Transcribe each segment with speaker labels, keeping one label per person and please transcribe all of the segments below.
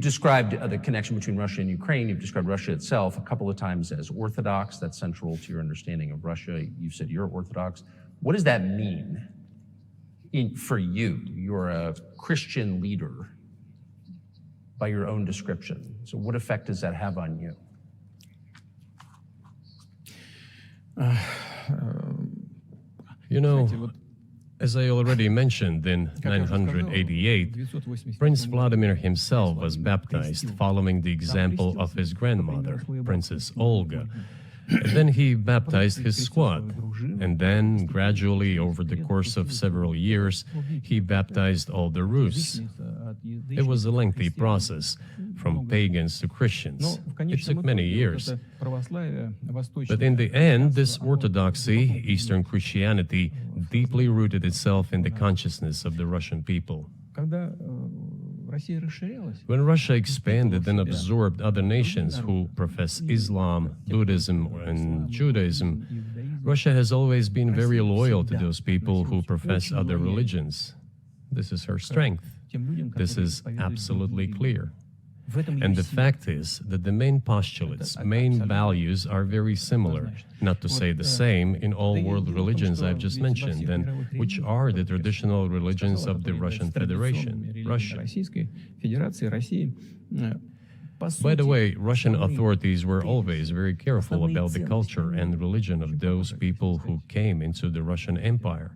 Speaker 1: Described the connection between Russia and Ukraine. You've described Russia itself a couple of times as Orthodox. That's central to your understanding of Russia. You've said you're Orthodox. What does that mean for you? You're a Christian leader by your own description. So what effect does that have on you?
Speaker 2: You know, as I already mentioned, in 988, Prince Vladimir himself was baptized following the example of his grandmother, Princess Olga. And then he baptized his squad. And then, gradually, over the course of several years, he baptized all the Rus. It was a lengthy process, from pagans to Christians. It took many years. But in the end, this orthodoxy, Eastern Christianity, deeply rooted itself in the consciousness of the Russian people. When Russia expanded and absorbed other nations who profess Islam, Buddhism, and Judaism, Russia has always been very loyal to those people who profess other religions. This is her strength. This is absolutely clear. And the fact is that the main postulates, main values are very similar, not to say the same, in all world religions I've just mentioned, and which are the traditional religions of the Russian Federation, Russia. By the way, Russian authorities were always very careful about the culture and religion of those people who came into the Russian Empire.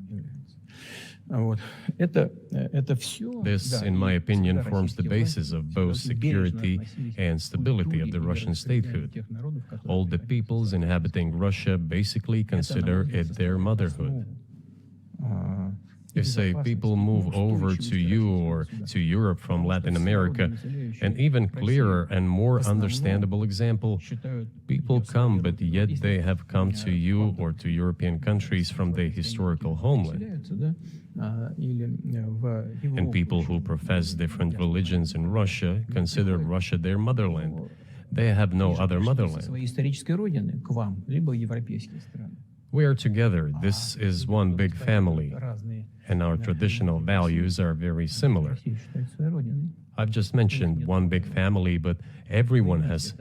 Speaker 2: This, in my opinion, forms the basis of both security and stability of the Russian statehood. All the peoples inhabiting Russia basically consider it their motherhood. If, say, people move over to you or to Europe from Latin America, an even clearer and more understandable example, people come, but yet they have come to you or to European countries from their historical homeland. And people who profess different religions in Russia consider Russia their motherland. They have no other motherland. We are together. This is one big family. And our traditional values are very similar. I've just mentioned one big family, but everyone has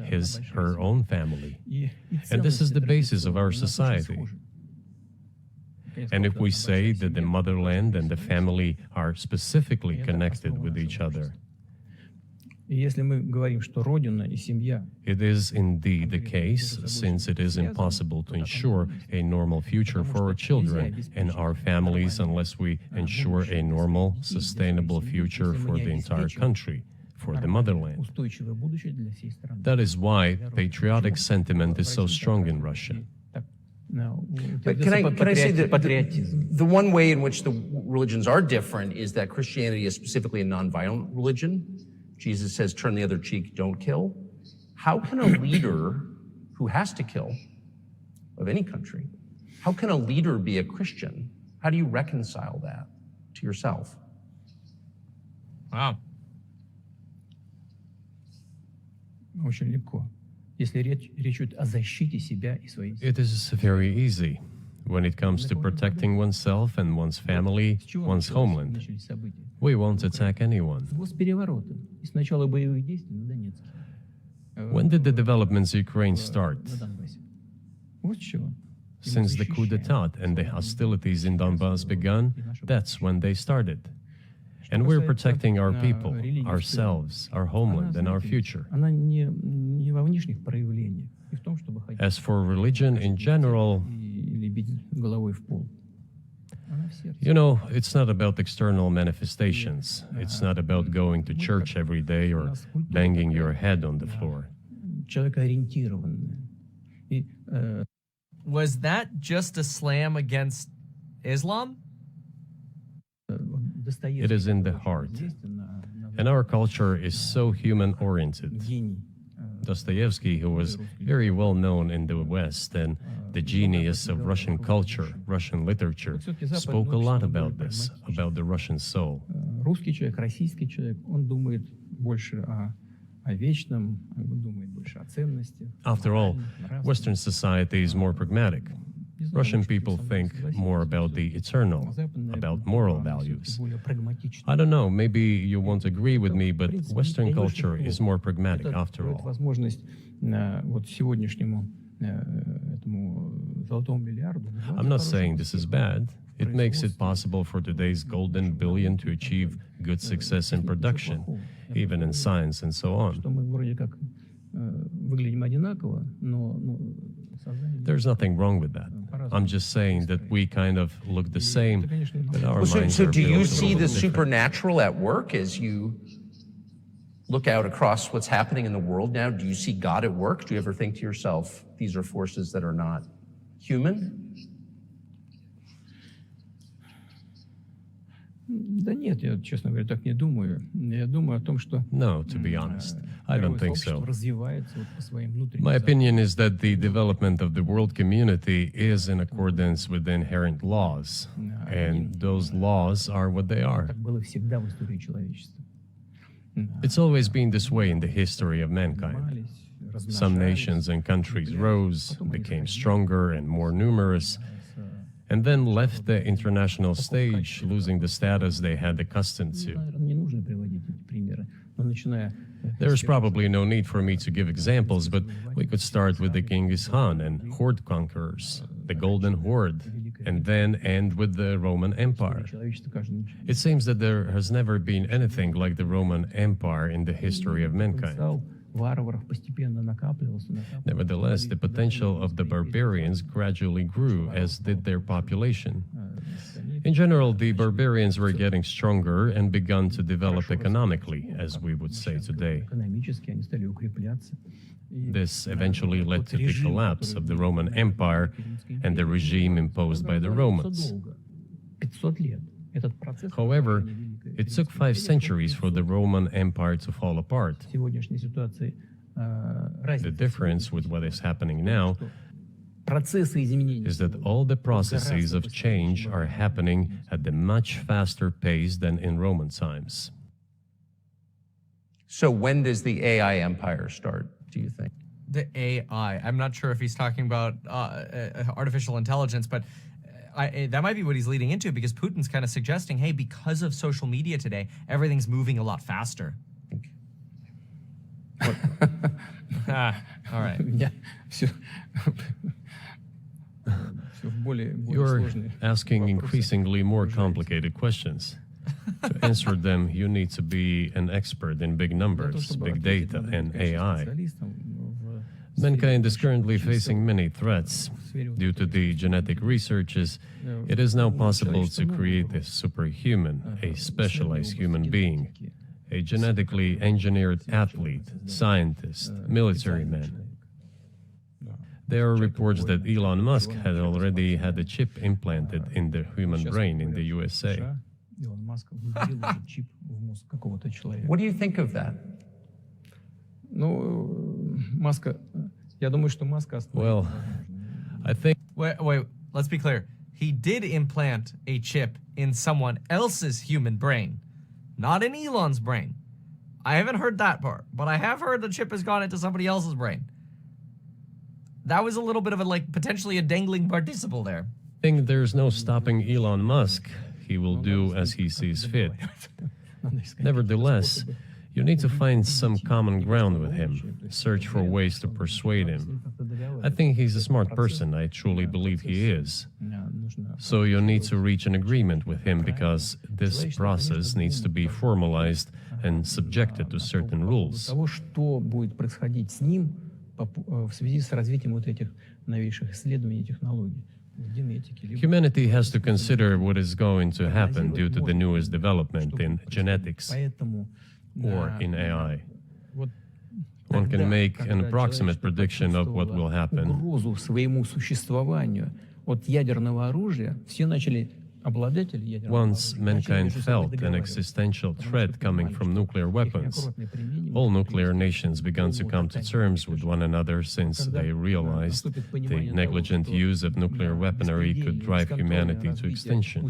Speaker 2: her own family. And this is the basis of our society. And if we say that the motherland and the family are specifically connected with each other, it is indeed the case, since it is impossible to ensure a normal future for our children and our families unless we ensure a normal, sustainable future for the entire country, for the motherland. That is why patriotic sentiment is so strong in Russia.
Speaker 1: But can I say that the one way in which the religions are different is that Christianity is specifically a nonviolent religion. Jesus says, turn the other cheek, don't kill. How can a leader who has to kill, of any country, how can a leader be a Christian? How do you reconcile that to yourself?
Speaker 3: Wow.
Speaker 2: It is very easy when it comes to protecting oneself and one's family, one's homeland. We won't attack anyone. When did the developments in Ukraine start? Since the coup d'etat and the hostilities in Donbass began, that's when they started. And we're protecting our people, ourselves, our homeland, and our future. As for religion in general, you know, it's not about external manifestations. It's not about going to church every day or banging your head on the floor.
Speaker 3: Was that just a slam against Islam?
Speaker 2: It is in the heart. And our culture is so human-oriented. Dostoevsky, who was very well known in the West and the genius of Russian culture, Russian literature, spoke a lot about this, about the Russian soul. After all, Western society is more pragmatic. Russian people think more about the eternal, about moral values. I don't know, maybe you won't agree with me, but Western culture is more pragmatic after all. I'm not saying this is bad. It makes it possible for today's golden billion to achieve good success in production, even in science and so on. There's nothing wrong with that. I'm just saying that we kind of look the same, but our minds
Speaker 1: So
Speaker 2: are
Speaker 1: do you
Speaker 2: built a
Speaker 1: see
Speaker 2: little
Speaker 1: the
Speaker 2: different.
Speaker 1: supernatural at work as you look out across what's happening in the world now? Do you see God at work? Do you ever think to yourself, these are forces that are not human?
Speaker 2: No, to be honest, I don't think so. My opinion is that the development of the world community is in accordance with the inherent laws, and those laws are what they are. It's always been this way in the history of mankind. Some nations and countries rose, became stronger and more numerous, and then left the international stage, losing the status they had accustomed to. There's probably no need for me to give examples, but we could start with the Genghis Khan and horde conquerors, the Golden Horde, and then end with the Roman Empire. It seems that there has never been anything like the Roman Empire in the history of mankind. Nevertheless, the potential of the barbarians gradually grew, as did their population. In general, the barbarians were getting stronger and begun to develop economically, as we would say today. This eventually led to the collapse of the Roman Empire and the regime imposed by the Romans. However, it took 5 centuries for the Roman Empire to fall apart. The difference with what is happening now is that all the processes of change are happening at a much faster pace than in Roman times.
Speaker 1: So when does the AI empire start, do you think?
Speaker 3: The AI. I'm not sure if he's talking about artificial intelligence, but that might be what he's leading into, because Putin's kind of suggesting, hey, because of social media today, everything's moving a lot faster. All right.
Speaker 2: You're asking increasingly more complicated questions. To answer them, you need to be an expert in big numbers, big data, and AI. Mankind is currently facing many threats. Due to the genetic researches, it is now possible to create a superhuman, a specialized human being, a genetically engineered athlete, scientist, military man. There are reports that Elon Musk had already had a chip implanted in the human brain in the USA.
Speaker 1: What do you think of that?
Speaker 2: Well, I think
Speaker 3: Wait, let's be clear. He did implant a chip in someone else's human brain, not in Elon's brain. I haven't heard that part, but I have heard the chip has gone into somebody else's brain. That was a little bit of a, potentially a dangling participle there.
Speaker 2: there's no stopping Elon Musk. He will do as he sees fit. Nevertheless, you need to find some common ground with him, search for ways to persuade him. I think he's a smart person, I truly believe he is. So you need to reach an agreement with him, because this process needs to be formalized and subjected to certain rules. Humanity has to consider what is going to happen due to the newest development in genetics or in AI. One can make an approximate prediction of what will happen. Once mankind felt an existential threat coming from nuclear weapons, all nuclear nations began to come to terms with one another, since they realized the negligent use of nuclear weaponry could drive humanity to extinction.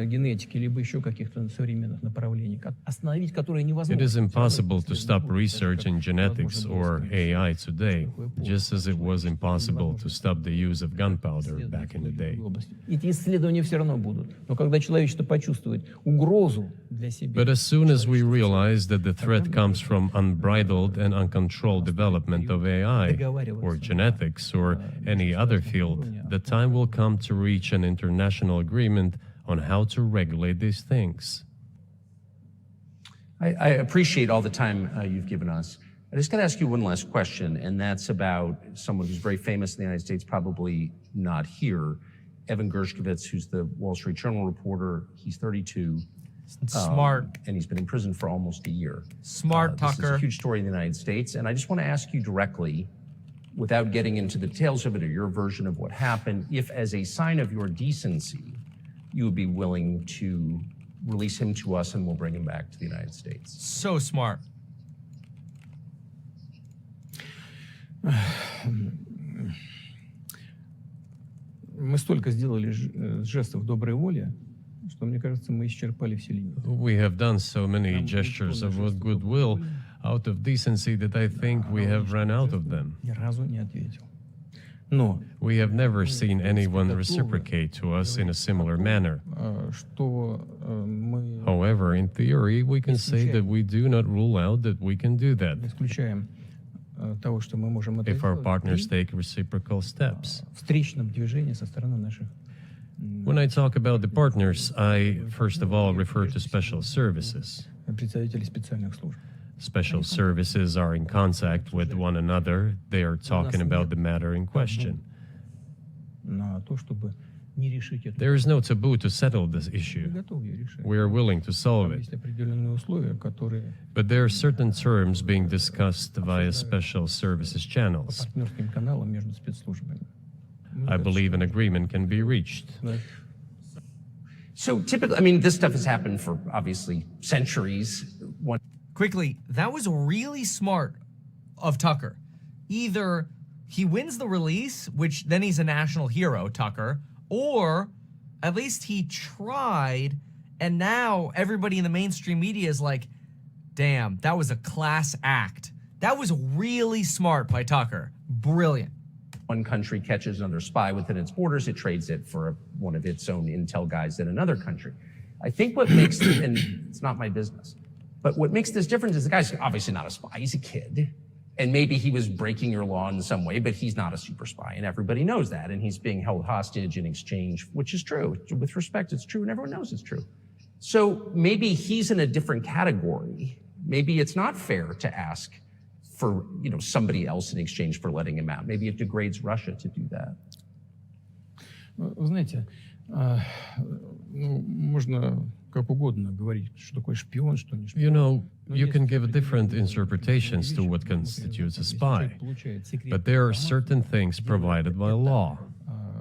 Speaker 4: генетики, либо еще каких-то современных направлений, остановить которые невозможно.
Speaker 2: It is impossible to stop research in genetics or AI today, just as it was impossible to stop the use of gunpowder back in the day.
Speaker 4: Эти исследования все равно будут. Но когда человечество почувствует угрозу для себя...
Speaker 2: But as soon as we realize that the threat comes from unbridled and uncontrolled development of AI, or genetics, or any other field, the time will come to reach an international agreement on how to regulate these things.
Speaker 1: I appreciate all the time you've given us. I just got to ask you one last question, and that's about someone who's very famous in the United States, probably not here, Evan Gershkovich, who's the Wall Street Journal reporter. He's 32.
Speaker 3: Smart.
Speaker 1: And he's been in prison for almost a year.
Speaker 3: Smart,
Speaker 1: This is
Speaker 3: Tucker.
Speaker 1: a huge story in the United States, and I just want to ask you directly, without getting into the details of it or your version of what happened, if as a sign of your decency, you would be willing to release him to us and we'll bring him back to the United States.
Speaker 3: So smart.
Speaker 4: Мы столько сделали жестов доброй воли, что, мне кажется, мы исчерпали все лимиты.
Speaker 2: We have done so many gestures of goodwill out of decency that I think we have run out of them.
Speaker 4: Ни разу не ответил. Но
Speaker 2: We have never seen anyone reciprocate to us in a similar manner.
Speaker 4: что мы
Speaker 2: However, in theory, we can say that we do not rule out that we can do that
Speaker 4: исключаем того, что мы можем это
Speaker 2: if our
Speaker 4: сделать
Speaker 2: partners take reciprocal steps.
Speaker 4: в встречном движении со стороны наших.
Speaker 2: When I talk about the partners, I first of all refer to special services.
Speaker 4: Представителей специальных служб.
Speaker 2: Special services are in contact with one another. They are talking about the matter in question.
Speaker 4: На то, чтобы не решить это.
Speaker 2: There is no taboo to settle this
Speaker 4: Мы
Speaker 2: issue.
Speaker 4: готовы ее решать.
Speaker 2: We are willing to solve it.
Speaker 4: Есть определенные условия, которые
Speaker 2: But there are certain terms being discussed via special services
Speaker 4: по
Speaker 2: channels.
Speaker 4: партнерским каналам между спецслужбами.
Speaker 2: I believe an agreement can be reached.
Speaker 1: So typically, I mean, this stuff has happened for obviously centuries. One
Speaker 3: Quickly, that was really smart of Tucker. Either he wins the release, which then he's a national hero, Tucker, or at least he tried, and now everybody in the mainstream media is like, damn, that was a class act. That was really smart by Tucker. Brilliant.
Speaker 1: one country catches another spy within its borders, it trades it for one of its own intel guys in another country. I think what makes, and it's not my business, but what makes this difference is the guy's obviously not a spy, he's a kid. And maybe he was breaking your law in some way, but he's not a super spy, and everybody knows that. And he's being held hostage in exchange, which is true. With respect, it's true, and everyone knows it's true. So maybe he's in a different category. Maybe it's not fair to ask for, somebody else in exchange for letting him out. Maybe it degrades Russia to do that.
Speaker 4: Вы знаете, можно как угодно говорить, что такое шпион, что не шпион.
Speaker 2: You can give different interpretations to what constitutes a spy, but there are certain things provided by law.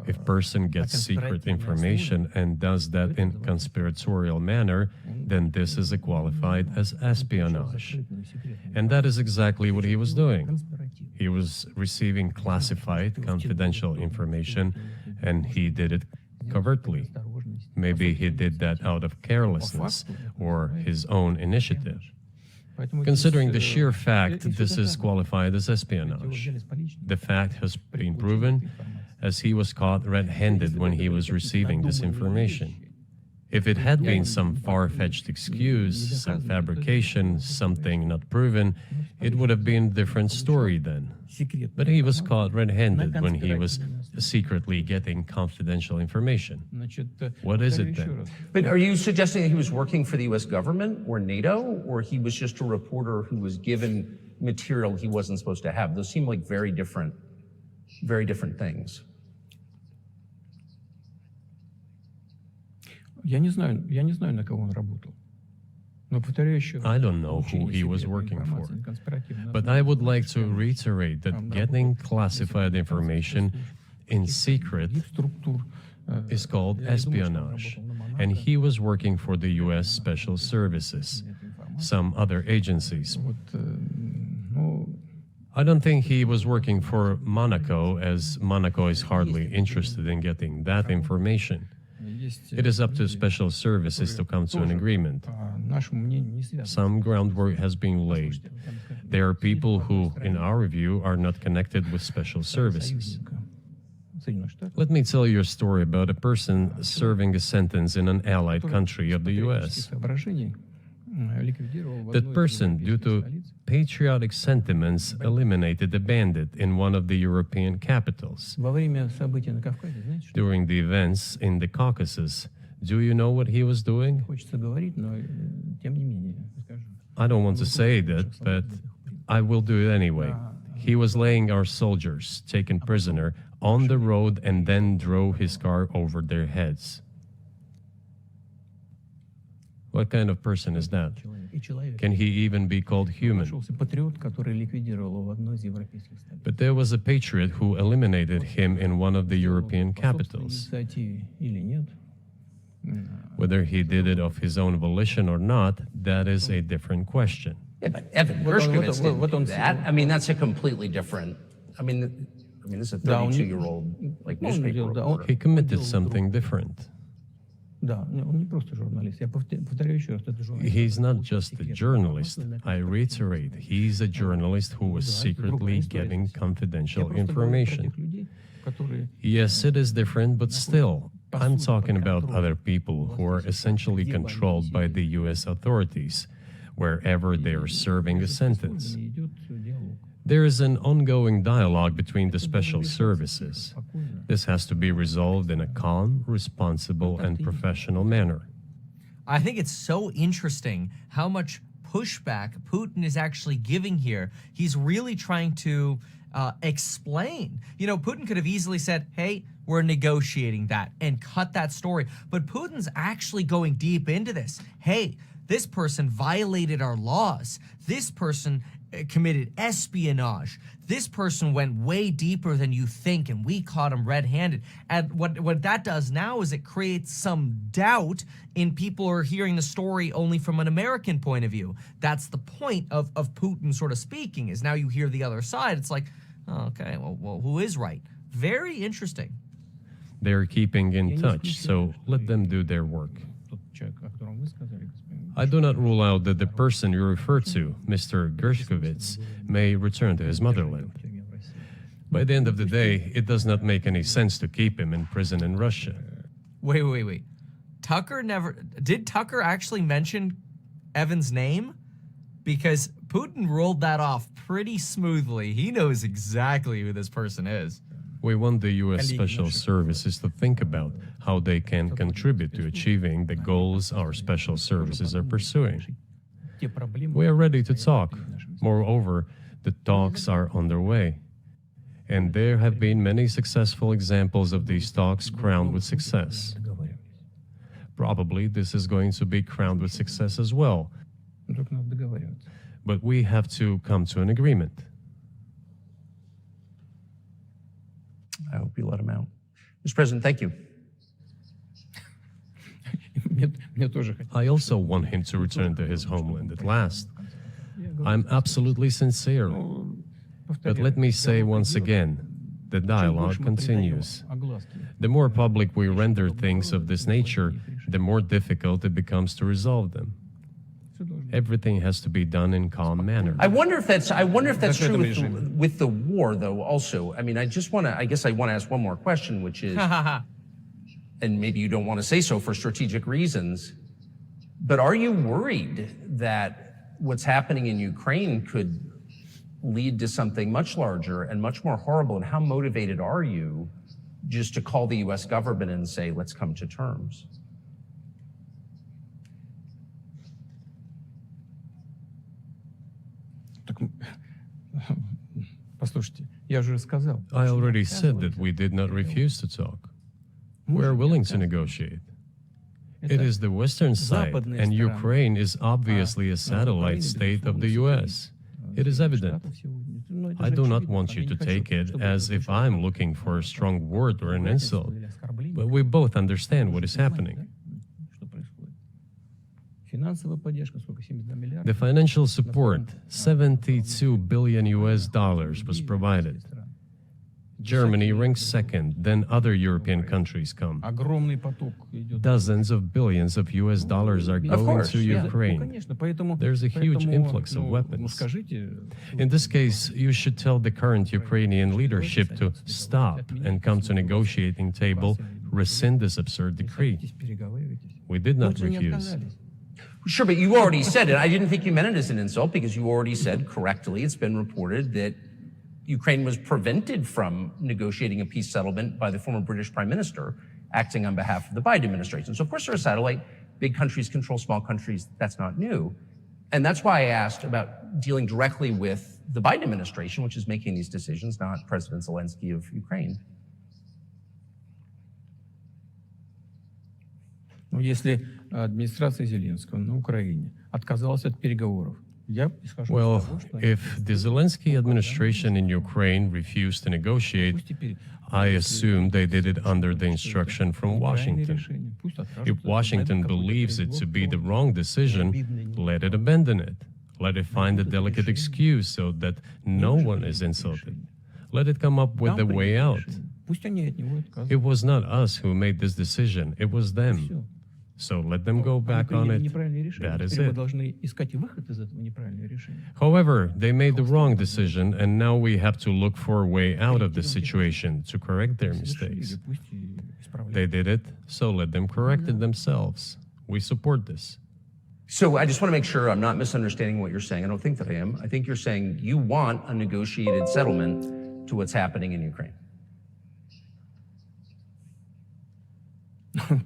Speaker 2: If a person gets secret information and does that in conspiratorial manner, then this is qualified as espionage. And that is exactly what he was doing. He was receiving classified, confidential information, and he did it covertly. Maybe he did that out of carelessness or his own initiative. Considering the sheer fact this is qualified as espionage, the fact has been proven as he was caught red-handed when he was receiving this information. If it had been some far-fetched excuse, some fabrication, something not proven, it would have been a different story then. But he was caught red-handed when he was secretly getting confidential information. What is it then?
Speaker 1: But are you suggesting that he was working for the U.S. government or NATO, or he was just a reporter who was given material he wasn't supposed to have? Those seem like very different things.
Speaker 4: Я не знаю, на кого он работал. Но повторяю еще раз.
Speaker 2: I don't know who he was working for. But I would like to reiterate that getting classified information in secret is called espionage, and he was working for the U.S. Special Services, some other agencies. I don't think he was working for Monaco, as Monaco is hardly interested in getting that information. It is up to special services to come to an agreement.
Speaker 4: по нашему мнению, не связаны.
Speaker 2: Some groundwork has been laid. There are people who, in our view, are not connected with special services.
Speaker 4: Соединенных Штатов,
Speaker 2: Let me tell you a story about a person serving a sentence in an allied country of the US.
Speaker 4: соображений ликвидировал в
Speaker 2: That
Speaker 4: одной из
Speaker 2: person, due to
Speaker 4: европейских столиц
Speaker 2: patriotic sentiments, eliminated a bandit in one of the European capitals.
Speaker 4: во время событий на Кавказе. Знаете, что
Speaker 2: During the events in the Caucasus, do you know what he was doing?
Speaker 4: хочется говорить, но тем не менее скажу.
Speaker 2: I don't want to say that, but I will do it anyway. He was laying our soldiers, taken prisoner, on the road and then drove his car over their heads. What kind of person is that?
Speaker 4: И человек
Speaker 2: Can he even be called human?
Speaker 4: нашелся патриот, который ликвидировал его в одной из европейских столиц.
Speaker 2: But there was a patriot who eliminated him in one of the European
Speaker 4: По собственной
Speaker 2: capitals.
Speaker 4: инициативе или нет,
Speaker 2: Whether he did it of his own volition or not, that is a different question.
Speaker 1: Yeah, but Evan
Speaker 4: What on-
Speaker 1: Gershkovich didn't
Speaker 4: what on-
Speaker 1: do that. I mean, that's a completely different. I mean, this is a
Speaker 4: Да, он не-
Speaker 1: 32-year-old like
Speaker 4: Ну, он
Speaker 1: newspaper
Speaker 4: делал, да, он-
Speaker 1: reporter.
Speaker 2: He committed something different.
Speaker 4: Да, он не просто журналист. Я повторяю еще раз, это журналист.
Speaker 2: He's
Speaker 4: который
Speaker 2: not
Speaker 4: получил
Speaker 2: just a
Speaker 4: секретную
Speaker 2: journalist.
Speaker 4: информацию,
Speaker 2: I reiterate, he's a journalist who was secretly getting
Speaker 4: Я
Speaker 2: confidential
Speaker 4: просто говорю про
Speaker 2: information.
Speaker 4: тех людей, которые
Speaker 2: Yes, it is different, but still, I'm talking about other people who are essentially controlled by the US authorities, wherever they are serving a sentence.
Speaker 4: идет диалог.
Speaker 2: There is an ongoing dialogue between the special services. This has to be resolved in a calm, responsible, and professional manner.
Speaker 3: I think it's so interesting how much pushback Putin is actually giving here. He's really trying to explain. You know, Putin could have easily said, hey, we're negotiating that and cut that story. But Putin's actually going deep into this. Hey, this person violated our laws. This person committed espionage. This person went way deeper than you think, and we caught him red-handed. And what that does now is it creates some doubt in people who are hearing the story only from an American point of view. That's the point of Putin sort of speaking, is now you hear the other side. It's like, oh, okay, well, who is right? Very interesting.
Speaker 2: They're keeping in touch, so let them do their work.
Speaker 4: Тот человек, о котором вы сказали, господин.
Speaker 2: I do not rule out that the person you refer to, Mr. Gershkovich, may return to his motherland.
Speaker 4: в России.
Speaker 2: By the end of the day, it does not make any sense to keep him in prison in Russia.
Speaker 3: Wait. Did Tucker actually mention Evan's name? Because Putin rolled that off pretty smoothly. He knows exactly who this person is.
Speaker 2: We want the U.S. Special Services to think about how they can contribute to achieving the goals our special services are pursuing.
Speaker 4: Те проблемы,
Speaker 2: We are ready to talk. Moreover, the talks are underway. And there have been many successful examples of these talks crowned with success.
Speaker 4: договаривались.
Speaker 2: Probably this is going to be crowned with success as well,
Speaker 4: Но только надо договариваться.
Speaker 2: but we have to come to an agreement.
Speaker 1: I hope you let him out. Mr. President, thank you.
Speaker 4: Мне тоже хотелось.
Speaker 2: I also want him to return to his homeland at last. I'm absolutely sincere. But let me say once again, the dialogue continues. The more public we render things of this nature, the more difficult it becomes to resolve them. Everything has to be done in calm manner.
Speaker 1: I wonder if that's true
Speaker 4: этом
Speaker 1: with
Speaker 4: режиме.
Speaker 1: with the war, though. Also, I mean, I guess I want to ask one more question, which is, and maybe you don't want to say so for strategic reasons, but are you worried that what's happening in Ukraine could lead to something much larger and much more horrible? And how motivated are you just to call the U.S. government and say, let's come to terms?
Speaker 4: Так, послушайте, я же сказал.
Speaker 2: I already said that we did not refuse to talk. We are willing to negotiate. It is the Western side, and Ukraine is obviously a satellite state of the U.S. It is evident. I do not want you to take it as if I'm looking for a strong word or an insult, but we both understand what is happening. The financial support, $72 billion US, was provided. Germany ranks second, then other European countries come.
Speaker 4: Огромный поток идет.
Speaker 2: Dozens of billions of US dollars are going
Speaker 1: course,
Speaker 2: to
Speaker 1: yeah.
Speaker 4: Ну,
Speaker 2: Ukraine.
Speaker 4: конечно, поэтому,
Speaker 2: There's a huge influx of
Speaker 4: ну,
Speaker 2: weapons.
Speaker 4: скажите,
Speaker 2: In this case, you should tell the current Ukrainian leadership to stop and come to negotiating table, rescind this absurd decree.
Speaker 4: переговаривайтесь.
Speaker 2: We did not
Speaker 4: Путин не
Speaker 2: refuse.
Speaker 4: отказались.
Speaker 1: Sure, but you already said it. I didn't think you meant it as an insult because you already said correctly, it's been reported that Ukraine was prevented from negotiating a peace settlement by the former British Prime Minister acting on behalf of the Biden administration. So of course they're a satellite. Big countries control small countries. That's not new. And that's why I asked about dealing directly with the Biden administration, which is making these decisions, not President Zelensky of Ukraine.
Speaker 4: Ну, если администрация Зеленского на Украине отказалась от переговоров, я исхожу
Speaker 2: Well,
Speaker 4: из того, что они
Speaker 2: if the Zelensky administration in Ukraine refused to negotiate,
Speaker 4: пусть теперь
Speaker 2: I assume they did it under the instruction from
Speaker 4: правильное
Speaker 2: Washington.
Speaker 4: решение, пусть откажутся,
Speaker 2: If Washington
Speaker 4: найдут какой-то
Speaker 2: believes it to be the
Speaker 4: предлог,
Speaker 2: wrong decision, let it abandon it. Let it find a delicate excuse so that no one is insulted. Let it come up with a
Speaker 4: там
Speaker 2: way
Speaker 4: принято
Speaker 2: out.
Speaker 4: решение. Пусть они от него отказываются.
Speaker 2: It was not us who made this decision, it was them.
Speaker 4: Всё.
Speaker 2: So let them go
Speaker 4: Они
Speaker 2: back on
Speaker 4: приняли
Speaker 2: it.
Speaker 4: неправильное решение.
Speaker 2: That is
Speaker 4: Теперь мы
Speaker 2: it.
Speaker 4: должны искать выход из этого неправильного решения.
Speaker 2: However, they made the wrong decision, and now we have to look for a way out of the situation to correct their mistakes.
Speaker 4: Совершили, пусть и исправляют.
Speaker 2: They did it, so let them correct it themselves. We support this.
Speaker 1: So I just want to make sure I'm not misunderstanding what you're saying. I don't think that I am. I think you're saying you want a negotiated settlement to what's happening in Ukraine.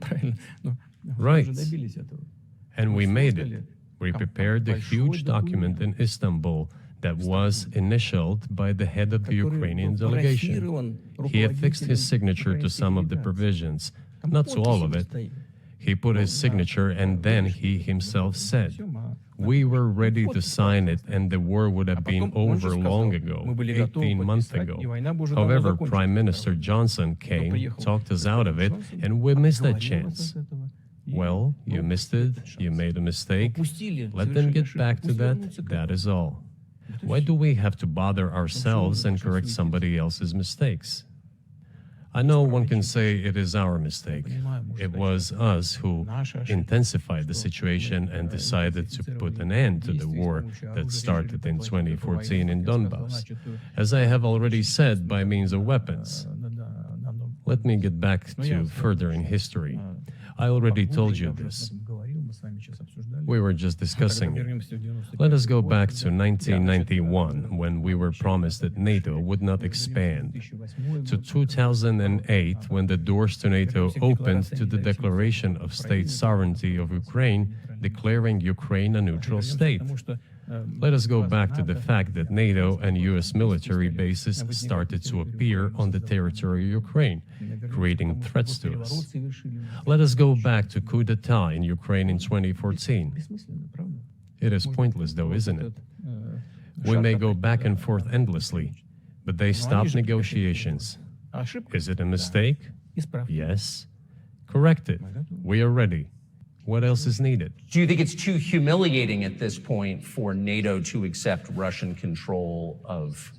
Speaker 4: Правильно. Но мы
Speaker 2: Right.
Speaker 4: уже добились этого.
Speaker 2: And we made it. We prepared a huge document in Istanbul that was initialed by the head of the Ukrainian delegation. He affixed his signature to some of the provisions, not to all of it. He put his signature and then he himself said, we were ready to sign it and the war would have been over long ago, 18 months ago. However, Prime Minister Johnson came, talked us out of it, and we missed that chance. Well, you missed it, you made a mistake. Let them get back to that, that is all. Why do we have to bother ourselves and correct somebody else's mistakes? I know one can say it is our mistake. It was us who intensified the situation and decided to put an end to the war that started in 2014 in Donbass, as I have already said, by means of weapons. Let me get back to further in history. I already told you this. We were just discussing it. Let us go back to 1991, when we were promised that NATO would not expand, to 2008, when the doors to NATO opened to the declaration of state sovereignty of Ukraine, declaring Ukraine a neutral state. Let us go back to the fact that NATO and US military bases started to appear on the territory of Ukraine, creating threats to us. Let us go back to coup d'etat in Ukraine in 2014. It is pointless though, isn't it? We may go back and forth endlessly, but they stopped negotiations. Is it a mistake? Yes. Correct it. We are ready. What else is needed?
Speaker 1: Do you think it's too humiliating at this point for NATO to accept Russian control of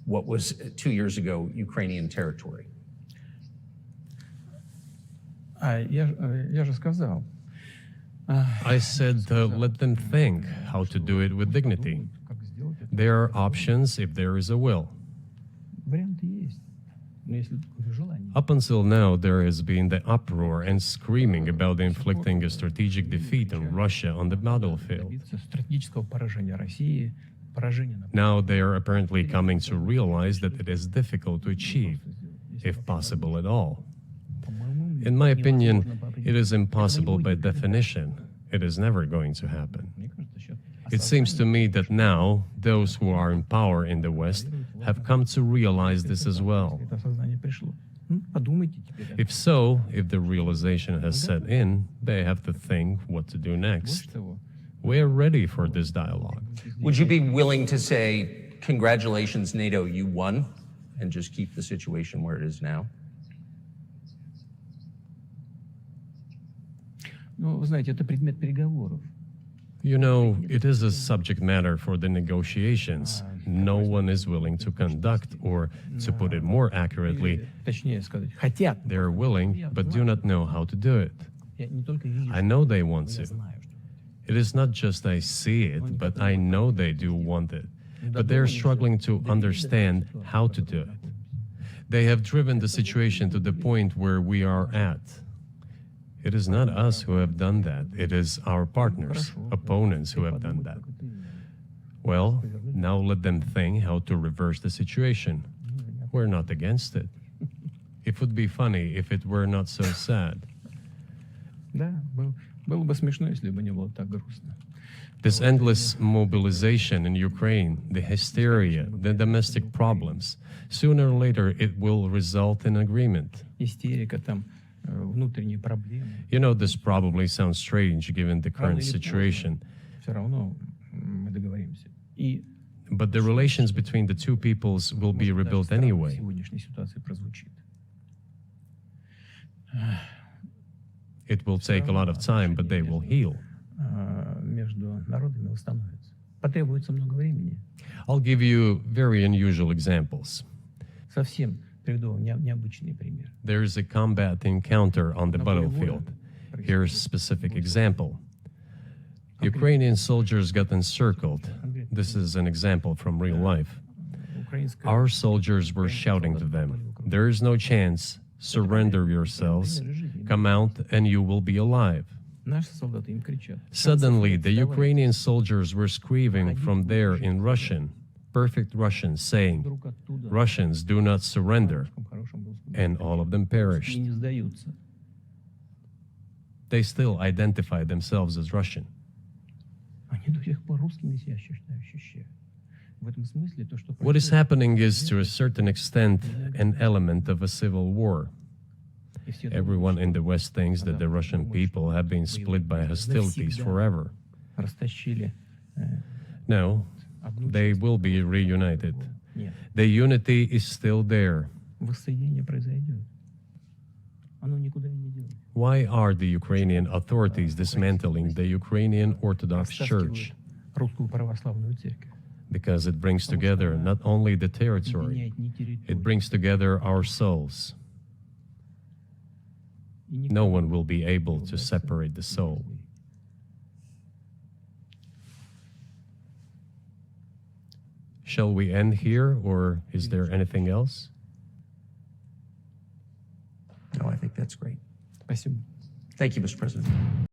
Speaker 1: what was 2 years ago Ukrainian territory?
Speaker 4: Я же сказал.
Speaker 2: I said, let them think how to do it with dignity. There are options if there is a will.
Speaker 4: Варианты есть. Но если только желание.
Speaker 2: Up until now, there has been the uproar and screaming about inflicting a strategic defeat on Russia on the battlefield.
Speaker 4: Добиться стратегического поражения России, поражения на
Speaker 2: Now they are apparently coming to realize that it is difficult to achieve, if possible at all. In my opinion, it is impossible by definition. It is never going to happen.
Speaker 4: Мне кажется, сейчас
Speaker 2: It seems to me that now those who are in power in the West have come to realize this as well.
Speaker 4: это осознание пришло. Подумайте теперь.
Speaker 2: If so, if the realization has set in, they have to think what to do next.
Speaker 4: Больше того,
Speaker 2: We are ready for this dialogue.
Speaker 1: Would you be willing to say, congratulations, NATO, you won, and just keep the situation where it is now?
Speaker 4: ну, вы знаете, это предмет переговоров.
Speaker 2: You know, it is a subject matter for the negotiations. No one is willing to conduct, or to put it more accurately,
Speaker 4: Точнее сказать, хотят.
Speaker 2: they're willing but do not know how to do it.
Speaker 4: Я не только вижу,
Speaker 2: I know they want
Speaker 4: я
Speaker 2: to.
Speaker 4: знаю, что
Speaker 2: It is not just I see it, but I know they do want it. But they're struggling to understand how to do it. They have driven the situation to the point where we are at. It is not us who have done that. It is our partners, opponents who have done that. Well, now let them think how to reverse the situation. We're not against it. It would be funny if it were not so sad.
Speaker 4: Да, было бы смешно, если бы не было так грустно.
Speaker 2: This endless mobilization in Ukraine, the hysteria, the domestic problems, sooner or later it will result in agreement.
Speaker 4: Истерика, там, внутренние проблемы.
Speaker 2: You know, this probably sounds strange given the current situation,
Speaker 4: Все равно мы договоримся. И
Speaker 2: but the relations between the two peoples will be
Speaker 4: может, даже
Speaker 2: rebuilt
Speaker 4: странно в
Speaker 2: anyway.
Speaker 4: сегодняшней ситуации прозвучит.
Speaker 2: It will take a lot of time, but they will heal.
Speaker 4: Между народами восстановится. Потребуется много времени.
Speaker 2: I'll give you very unusual examples.
Speaker 4: Совсем приведу вам необычный пример.
Speaker 2: There is a combat encounter on the
Speaker 4: На поле
Speaker 2: battlefield.
Speaker 4: боя
Speaker 2: Here's a specific example. Ukrainian soldiers got encircled. This is an example from real life.
Speaker 4: Украинская
Speaker 2: Our soldiers were shouting to them, "There is no chance. Surrender yourselves. Come out and you will be alive."
Speaker 4: Наши солдаты им кричат.
Speaker 2: Suddenly, the Ukrainian soldiers were screaming from there in Russian, perfect Russian, saying,
Speaker 4: Вдруг оттуда
Speaker 2: "Russians, do not surrender."
Speaker 4: хорошем русском
Speaker 2: And all of them
Speaker 4: и
Speaker 2: perished.
Speaker 4: не сдаются.
Speaker 2: They still identify themselves as Russian.
Speaker 4: Они до сих пор русскими себя ощущают. В этом смысле то, что
Speaker 2: What is
Speaker 4: происходит,
Speaker 2: happening is, to a certain extent, an element of a civil war.
Speaker 4: и все
Speaker 2: Everyone in the West thinks that the Russian people have been split by hostilities forever.
Speaker 4: растащили
Speaker 2: No,
Speaker 4: одну
Speaker 2: they
Speaker 4: часть.
Speaker 2: will be reunited.
Speaker 4: Нет,
Speaker 2: The unity is still there.
Speaker 4: воссоединение произойдет. Оно никуда и не делается.
Speaker 2: Why are the Ukrainian authorities dismantling the Ukrainian Orthodox Church?
Speaker 4: Растаскивают русскую православную церковь.
Speaker 2: Because it brings together not only the territory,
Speaker 4: Объединяет не территорию.
Speaker 2: it brings together our souls.
Speaker 4: И никто
Speaker 2: No
Speaker 4: не
Speaker 2: one will be able to
Speaker 4: удастся
Speaker 2: separate the soul.
Speaker 4: разделить.
Speaker 2: Shall we end here, or is there anything else?
Speaker 1: No, I think that's great.
Speaker 4: Спасибо.
Speaker 1: Thank you, Mr. President.